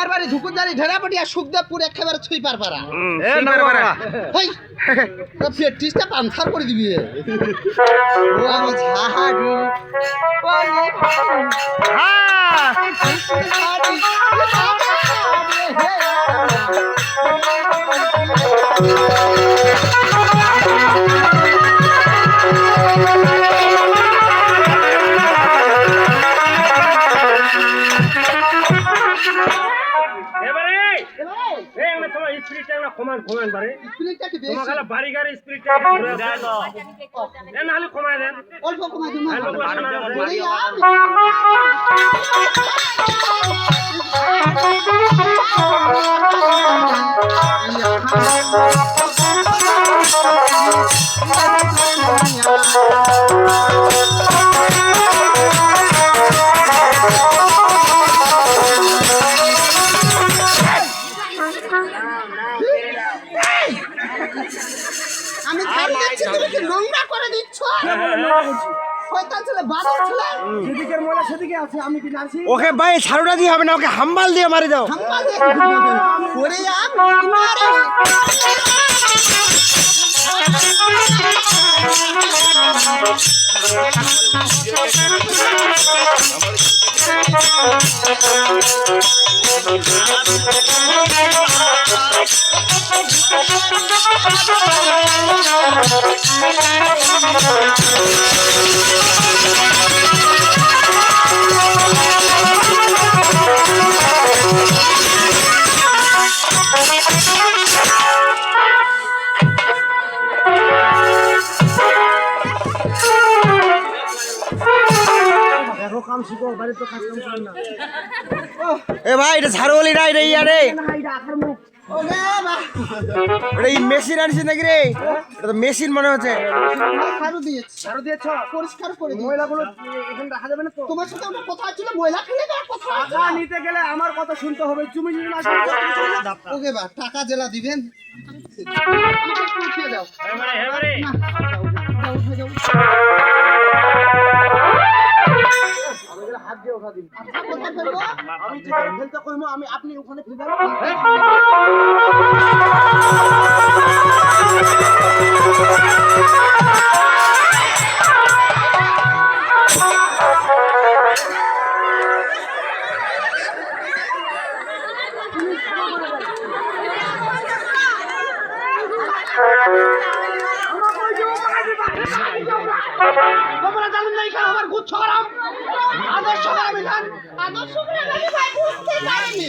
আমার বাড়ি ধুকুরদারি ঢেরাপটিয়া সুখদেবপুর একেবারে ছুইপার পাড়া হেই প্র্যাকটিসটা পান্থার করে দিবি ও আমার ঝাহাডু আমি ধান দিচ্ছি তুমি কি নোংরা করে দিচ্ছ শয়তান ছেলে বাদর ছেলে যেদিকের ময়লা সেদিকে আছে আমি কি নাছি ওকে ভাই ছাড়ুটা দিয়ে হবে না ওকে হাম্বাল দিয়ে মারি দাও হাম্বাল দিয়ে ওরে মারে এ ভাই এটা ঝাড়ুয়ালি না এটা ইয়া রে এটা মেশিন আনছিস নাকি রে এটা তো মেশিন মনে হচ্ছে ঝাড়ু দিয়েছ পরিষ্কার করে দিই ময়লাগুলো এখানে রাখা যাবে না তো তোমার সাথে ওটা কথা ছিল ময়লা ফেলে দেওয়ার কথা টাকা নিতে গেলে আমার কথা শুনতে হবে তুমি যদি না ওকে বা টাকা জেলা দিবেন উঠিয়ে দাও আমি আপনি ওখানে তোমরা জানেন না এখানে আমার গুচ্ছ করাম আদর্শ করে আমি বুঝতে পারিনি